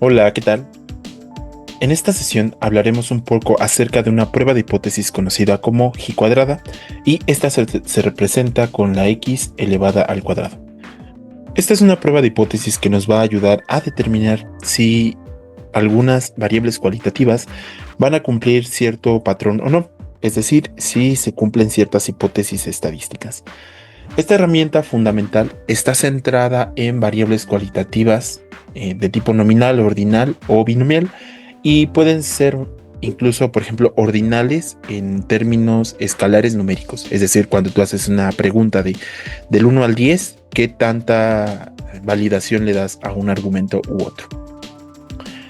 Hola, ¿qué tal? En esta sesión hablaremos un poco acerca de una prueba de hipótesis conocida como G cuadrada y esta se representa con la x elevada al cuadrado. Esta es una prueba de hipótesis que nos va a ayudar a determinar si algunas variables cualitativas van a cumplir cierto patrón o no, es decir, si se cumplen ciertas hipótesis estadísticas. Esta herramienta fundamental está centrada en variables cualitativas de tipo nominal, ordinal o binomial y pueden ser incluso, por ejemplo, ordinales en términos escalares numéricos. Es decir, cuando tú haces una pregunta del 1 al 10, ¿qué tanta validación le das a un argumento u otro?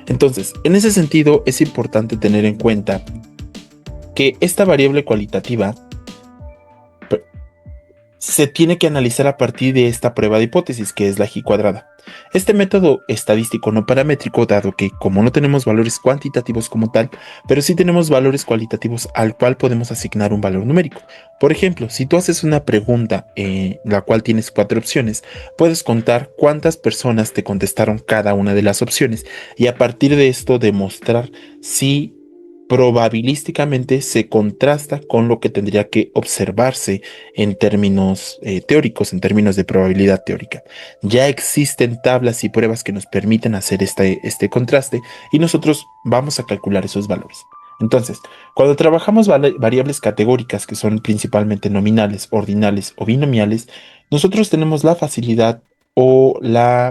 Entonces, en ese sentido, es importante tener en cuenta que esta variable cualitativa se tiene que analizar a partir de esta prueba de hipótesis, que es la G cuadrada. Este método estadístico no paramétrico, dado que como no tenemos valores cuantitativos como tal, pero sí tenemos valores cualitativos al cual podemos asignar un valor numérico. Por ejemplo, si tú haces una pregunta la cual tienes 4 opciones, puedes contar cuántas personas te contestaron cada una de las opciones y a partir de esto demostrar si probabilísticamente se contrasta con lo que tendría que observarse en términos teóricos, en términos de probabilidad teórica. Ya existen tablas y pruebas que nos permiten hacer este contraste y nosotros vamos a calcular esos valores. Entonces, cuando trabajamos variables categóricas que son principalmente nominales, ordinales o binomiales, nosotros tenemos la facilidad o la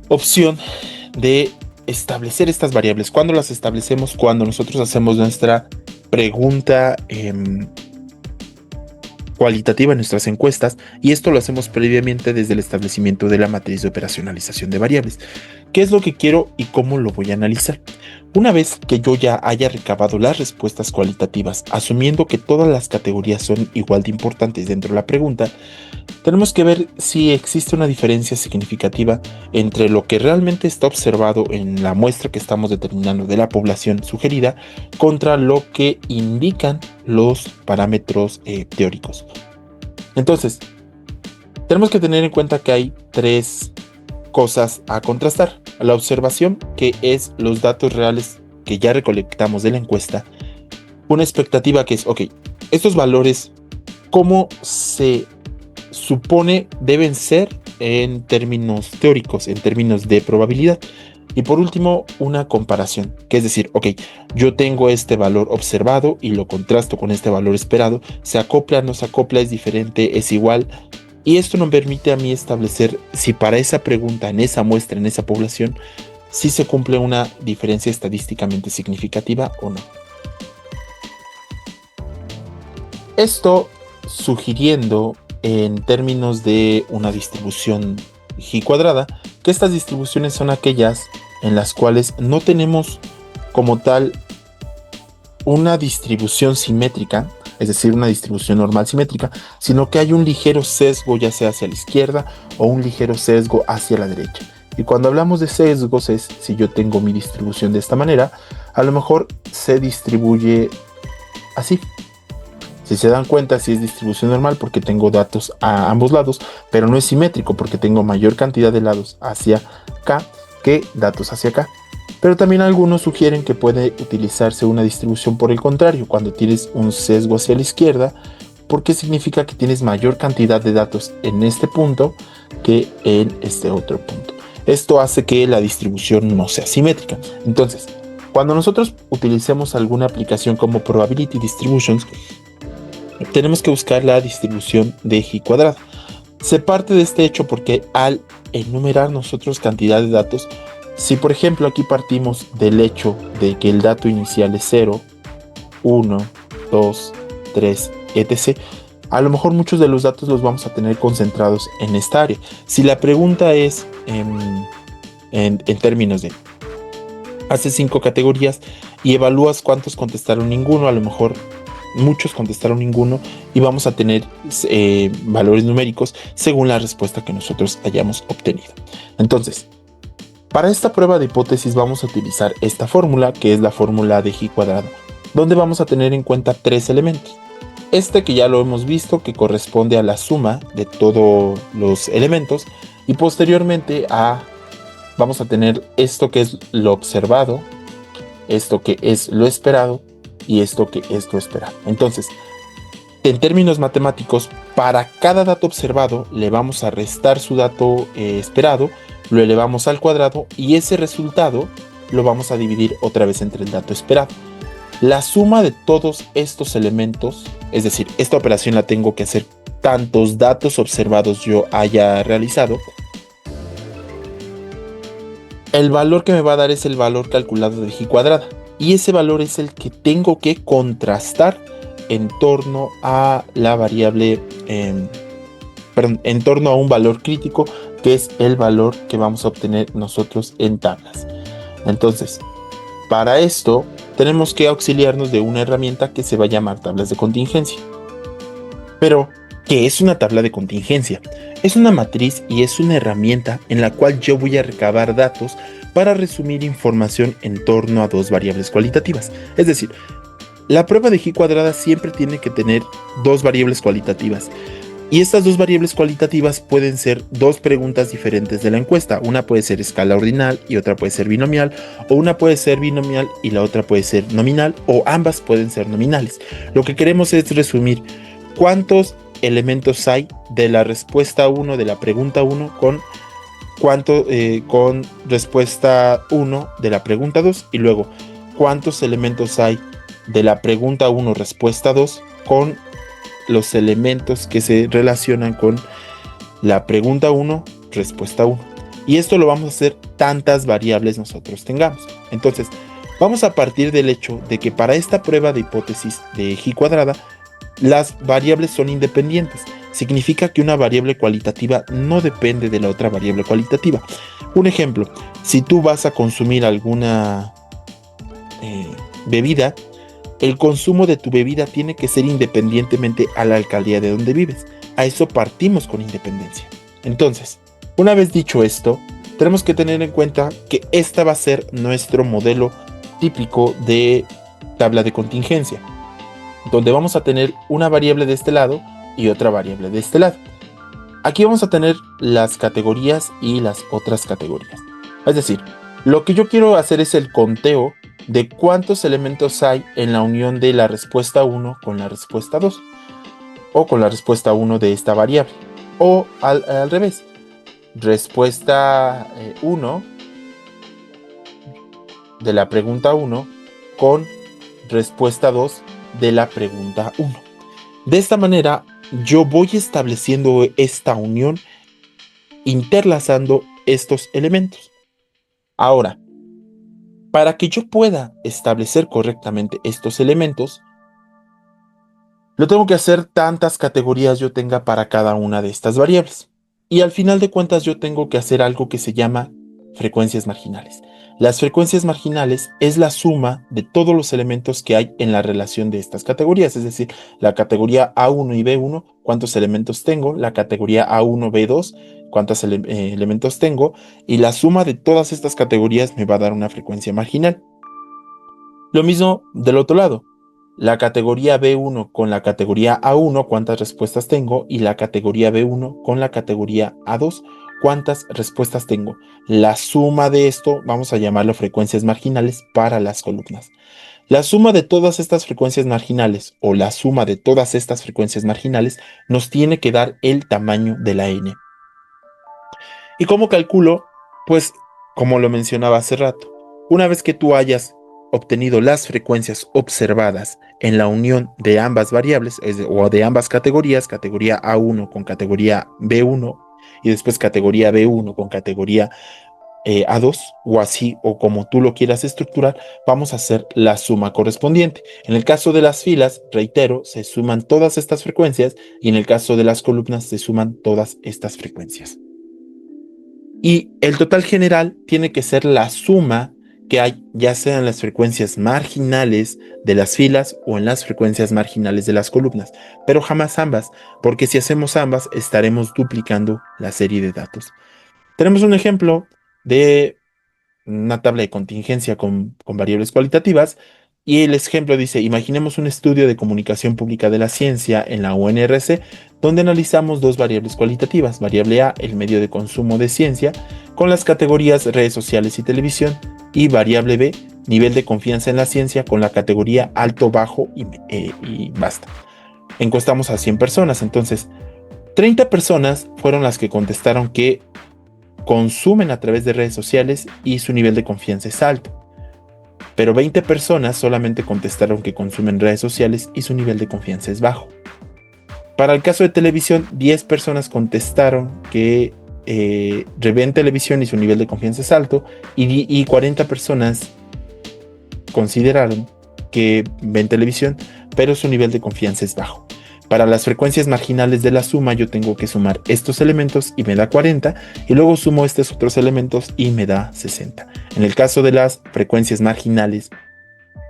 opción de establecer estas variables. ¿Cuándo las establecemos? Cuando nosotros hacemos nuestra pregunta cualitativa en nuestras encuestas, y esto lo hacemos previamente desde el establecimiento de la matriz de operacionalización de variables. ¿Qué es lo que quiero y cómo lo voy a analizar? Una vez que yo ya haya recabado las respuestas cualitativas, asumiendo que todas las categorías son igual de importantes dentro de la pregunta, tenemos que ver si existe una diferencia significativa entre lo que realmente está observado en la muestra que estamos determinando de la población sugerida contra lo que indican los parámetros teóricos. Entonces, tenemos que tener en cuenta que hay tres cosas a contrastar. La observación, que es los datos reales que ya recolectamos de la encuesta. Una expectativa que es, ok, estos valores, ¿cómo se supone deben ser en términos teóricos, en términos de probabilidad? Y por último, una comparación, que es decir, ok, yo tengo este valor observado y lo contrasto con este valor esperado, se acopla, no se acopla, es diferente, es igual. Y esto nos permite a mí establecer si para esa pregunta, en esa muestra, en esa población, si se cumple una diferencia estadísticamente significativa o no. Esto sugiriendo en términos de una distribución G cuadrada, que estas distribuciones son aquellas en las cuales no tenemos como tal una distribución simétrica, es decir, una distribución normal simétrica, sino que hay un ligero sesgo ya sea hacia la izquierda o un ligero sesgo hacia la derecha. Y cuando hablamos de sesgos es si yo tengo mi distribución de esta manera, a lo mejor se distribuye así. Si se dan cuenta, si es distribución normal porque tengo datos a ambos lados, pero no es simétrico porque tengo mayor cantidad de lados hacia acá que datos hacia acá. Pero también algunos sugieren que puede utilizarse una distribución por el contrario, cuando tienes un sesgo hacia la izquierda, porque significa que tienes mayor cantidad de datos en este punto que en este otro punto. Esto hace que la distribución no sea simétrica. Entonces, cuando nosotros utilicemos alguna aplicación como Probability Distributions, tenemos que buscar la distribución de G cuadrada. Se parte de este hecho porque al enumerar nosotros cantidad de datos, si por ejemplo aquí partimos del hecho de que el dato inicial es 0, 1, 2, 3, etc., a lo mejor muchos de los datos los vamos a tener concentrados en esta área. Si la pregunta es en términos de haces 5 categorías y evalúas cuántos contestaron ninguno, a lo mejor muchos contestaron ninguno y vamos a tener valores numéricos según la respuesta que nosotros hayamos obtenido. Entonces, para esta prueba de hipótesis vamos a utilizar esta fórmula, que es la fórmula de G cuadrada, donde vamos a tener en cuenta 3 elementos. Este que ya lo hemos visto, que corresponde a la suma de todos los elementos, Y posteriormente vamos a tener esto que es lo observado, esto que es lo esperado y esto que es lo esperado. Entonces, en términos matemáticos, para cada dato observado le vamos a restar su dato esperado, lo elevamos al cuadrado y ese resultado lo vamos a dividir otra vez entre el dato esperado. La suma de todos estos elementos, es decir, esta operación la tengo que hacer tantos datos observados yo haya realizado, el valor que me va a dar es el valor calculado de G cuadrada. Y ese valor es el que tengo que contrastar en torno a la variable, perdón, en torno a un valor crítico, que es el valor que vamos a obtener nosotros en tablas. Entonces, para esto tenemos que auxiliarnos de una herramienta que se va a llamar tablas de contingencia. Pero, ¿qué es una tabla de contingencia? Es una matriz y es una herramienta en la cual yo voy a recabar datos para resumir información en torno a dos variables cualitativas. Es decir, la prueba de G cuadrada siempre tiene que tener dos variables cualitativas. Y estas dos variables cualitativas pueden ser dos preguntas diferentes de la encuesta. Una puede ser escala ordinal y otra puede ser binomial, o una puede ser binomial y la otra puede ser nominal, o ambas pueden ser nominales. Lo que queremos es resumir cuántos elementos hay de la respuesta 1 de la pregunta 1 con respuesta 1 de la pregunta 2 y luego cuántos elementos hay de la pregunta 1 respuesta 2 con los elementos que se relacionan con la pregunta 1 respuesta 1. Y esto lo vamos a hacer tantas variables nosotros tengamos. Entonces, vamos a partir del hecho de que para esta prueba de hipótesis de G cuadrada, las variables son independientes. Significa que una variable cualitativa no depende de la otra variable cualitativa. Un ejemplo, si tú vas a consumir alguna bebida, el consumo de tu bebida tiene que ser independientemente a la alcaldía de donde vives. A eso partimos con independencia. Entonces, una vez dicho esto, tenemos que tener en cuenta que esta va a ser nuestro modelo típico de tabla de contingencia, donde vamos a tener una variable de este lado y otra variable de este lado. Aquí vamos a tener las categorías y las otras categorías. Es decir, lo que yo quiero hacer es el conteo de cuántos elementos hay en la unión de la respuesta 1 con la respuesta 2, o con la respuesta 1 de esta variable, o al revés, respuesta 1 de la pregunta 1 con respuesta 2 de la pregunta 1. De esta manera, yo voy estableciendo esta unión interlazando estos elementos. Ahora, para que yo pueda establecer correctamente estos elementos, lo tengo que hacer tantas categorías yo tenga para cada una de estas variables. Y al final de cuentas yo tengo que hacer algo que se llama frecuencias marginales. Las frecuencias marginales es la suma de todos los elementos que hay en la relación de estas categorías, es decir, la categoría A1 y B1, cuántos elementos tengo, la categoría A1, B2, cuántos elementos tengo, y la suma de todas estas categorías me va a dar una frecuencia marginal. Lo mismo del otro lado. La categoría B1 con la categoría A1, cuántas respuestas tengo, y la categoría B1 con la categoría A2, cuántas respuestas tengo. La suma de esto, vamos a llamarlo frecuencias marginales para las columnas. La suma de todas estas frecuencias marginales o la suma de todas estas frecuencias marginales nos tiene que dar el tamaño de la n. ¿Y cómo calculo? Pues como lo mencionaba hace rato, una vez que tú hayas obtenido las frecuencias observadas en la unión de ambas variables o de ambas categorías, categoría A1 con categoría B1 y después categoría B1 con categoría A2 o así o como tú lo quieras estructurar, vamos a hacer la suma correspondiente. En el caso de las filas, reitero, se suman todas estas frecuencias y en el caso de las columnas se suman todas estas frecuencias. Y el total general tiene que ser la suma que hay, ya sea en las frecuencias marginales de las filas o en las frecuencias marginales de las columnas, pero jamás ambas, porque si hacemos ambas estaremos duplicando la serie de datos. Tenemos un ejemplo de una tabla de contingencia con variables cualitativas. Y el ejemplo dice, imaginemos un estudio de comunicación pública de la ciencia en la UNRC, donde analizamos dos variables cualitativas, variable A, el medio de consumo de ciencia, con las categorías redes sociales y televisión, y variable B, nivel de confianza en la ciencia, con la categoría alto, bajo y basta. Encuestamos a 100 personas, entonces 30 personas fueron las que contestaron que consumen a través de redes sociales y su nivel de confianza es alto. Pero 20 personas solamente contestaron que consumen redes sociales y su nivel de confianza es bajo. Para el caso de televisión, 10 personas contestaron que ven televisión y su nivel de confianza es alto, y 40 personas consideraron que ven televisión, pero su nivel de confianza es bajo. Para las frecuencias marginales de la suma, yo tengo que sumar estos elementos y me da 40, y luego sumo estos otros elementos y me da 60. En el caso de las frecuencias marginales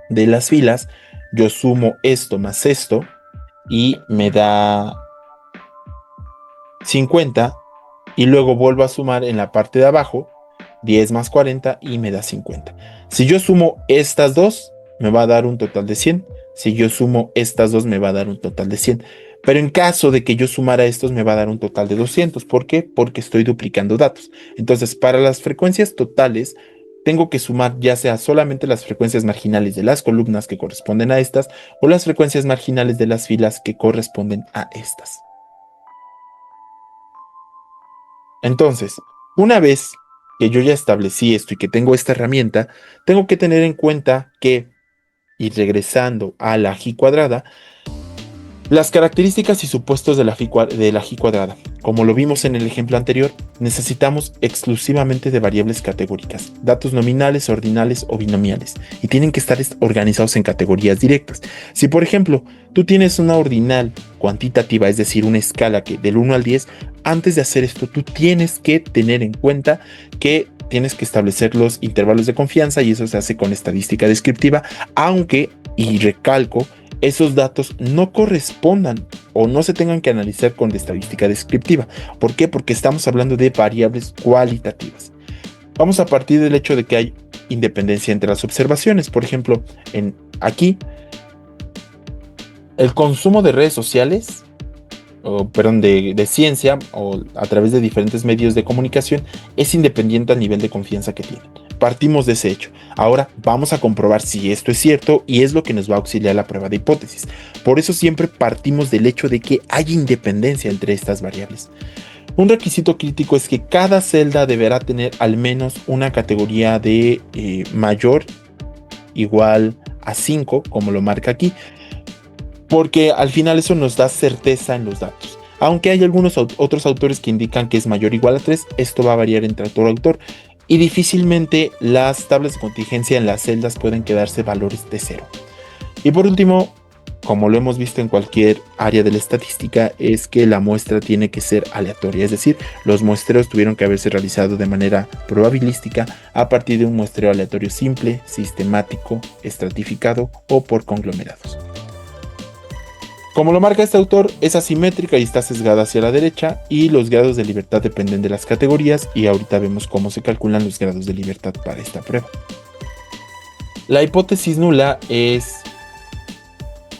de las filas, yo sumo esto más esto y me da 50, y luego vuelvo a sumar en la parte de abajo 10 más 40 y me da 50. Si yo sumo estas dos, me va a dar un total de 100. Si yo sumo estas dos, me va a dar un total de 100. Pero en caso de que yo sumara estos, me va a dar un total de 200. ¿Por qué? Porque estoy duplicando datos. Entonces, para las frecuencias totales, tengo que sumar ya sea solamente las frecuencias marginales de las columnas que corresponden a estas, o las frecuencias marginales de las filas que corresponden a estas. Entonces, una vez que yo ya establecí esto y que tengo esta herramienta, tengo que tener en cuenta que, y regresando a la G cuadrada, las características y supuestos de la G cuadrada. Como lo vimos en el ejemplo anterior, necesitamos exclusivamente de variables categóricas, datos nominales, ordinales o binomiales, y tienen que estar organizados en categorías directas. Si por ejemplo tú tienes una ordinal cuantitativa, es decir, una escala que del 1 al 10, antes de hacer esto tú tienes que tener en cuenta que tienes que establecer los intervalos de confianza, y eso se hace con estadística descriptiva, aunque, y recalco, esos datos no correspondan o no se tengan que analizar con estadística descriptiva. ¿Por qué? Porque estamos hablando de variables cualitativas. Vamos a partir del hecho de que hay independencia entre las observaciones. Por ejemplo, aquí, el consumo de redes sociales, de ciencia, o a través de diferentes medios de comunicación, es independiente al nivel de confianza que tienen. Partimos de ese hecho. Ahora vamos a comprobar si esto es cierto, y es lo que nos va a auxiliar la prueba de hipótesis. Por eso siempre partimos del hecho de que hay independencia entre estas variables. Un requisito crítico es que cada celda deberá tener al menos una categoría de mayor igual a 5, como lo marca aquí, porque al final eso nos da certeza en los datos. Aunque hay algunos otros autores que indican que es mayor o igual a 3, esto va a variar entre todo autor, y difícilmente las tablas de contingencia en las celdas pueden quedarse valores de 0. Y por último, como lo hemos visto en cualquier área de la estadística, es que la muestra tiene que ser aleatoria, es decir, los muestreos tuvieron que haberse realizado de manera probabilística a partir de un muestreo aleatorio simple, sistemático, estratificado o por conglomerados. Como lo marca este autor, es asimétrica y está sesgada hacia la derecha, y los grados de libertad dependen de las categorías, y ahorita vemos cómo se calculan los grados de libertad para esta prueba. La hipótesis nula es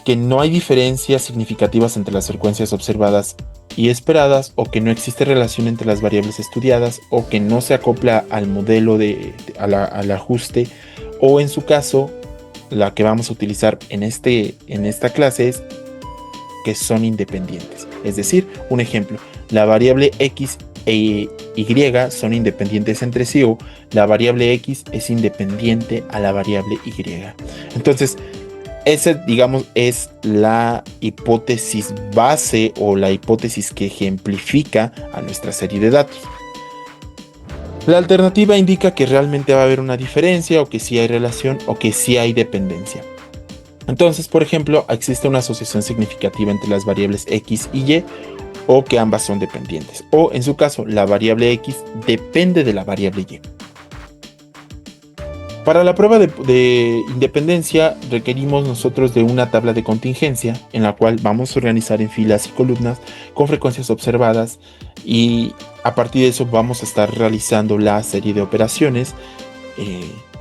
que no hay diferencias significativas entre las frecuencias observadas y esperadas, o que no existe relación entre las variables estudiadas, o que no se acopla al modelo al ajuste, o en su caso, la que vamos a utilizar en esta clase es que son independientes. Es decir, un ejemplo, la variable x e y son independientes entre sí, o la variable x es independiente a la variable y. Entonces, esa, digamos, es la hipótesis base, o la hipótesis que ejemplifica a nuestra serie de datos. La alternativa indica que realmente va a haber una diferencia, o que sí hay relación, o que sí hay dependencia. Entonces, por ejemplo, existe una asociación significativa entre las variables x y y, o que ambas son dependientes, o en su caso, la variable x depende de la variable y. Para la prueba de independencia requerimos nosotros de una tabla de contingencia, en la cual vamos a organizar en filas y columnas con frecuencias observadas, y a partir de eso vamos a estar realizando la serie de operaciones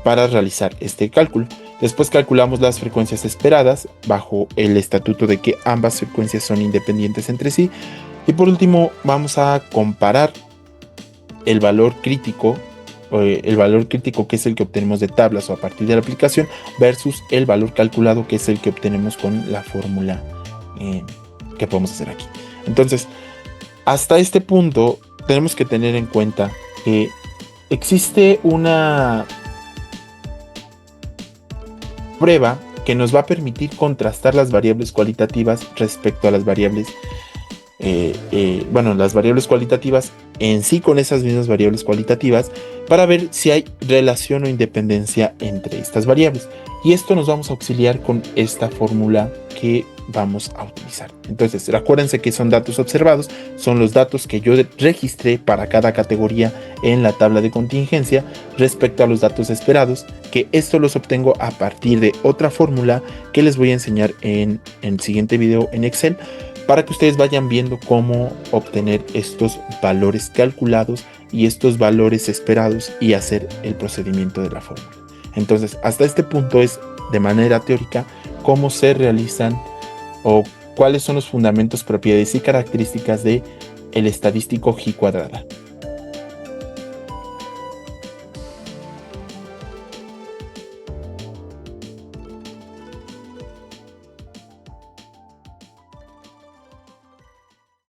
para realizar este cálculo. Después calculamos las frecuencias esperadas bajo el estatuto de que ambas frecuencias son independientes entre sí. Y por último vamos a comparar el valor crítico que es el que obtenemos de tablas o a partir de la aplicación versus el valor calculado que es el que obtenemos con la fórmula que podemos hacer aquí. Entonces, hasta este punto tenemos que tener en cuenta que existe una prueba que nos va a permitir contrastar las variables cualitativas respecto a las variables las variables cualitativas en sí con esas mismas variables cualitativas para ver si hay relación o independencia entre estas variables. Y esto nos vamos a auxiliar con esta fórmula que vamos a utilizar. Entonces, acuérdense que son datos observados, son los datos que yo registré para cada categoría en la tabla de contingencia respecto a los datos esperados, que esto los obtengo a partir de otra fórmula que les voy a enseñar en el siguiente video en Excel, para que ustedes vayan viendo cómo obtener estos valores calculados y estos valores esperados y hacer el procedimiento de la fórmula. Entonces, hasta este punto es de manera teórica cómo se realizan o cuáles son los fundamentos, propiedades y características de el estadístico G cuadrada.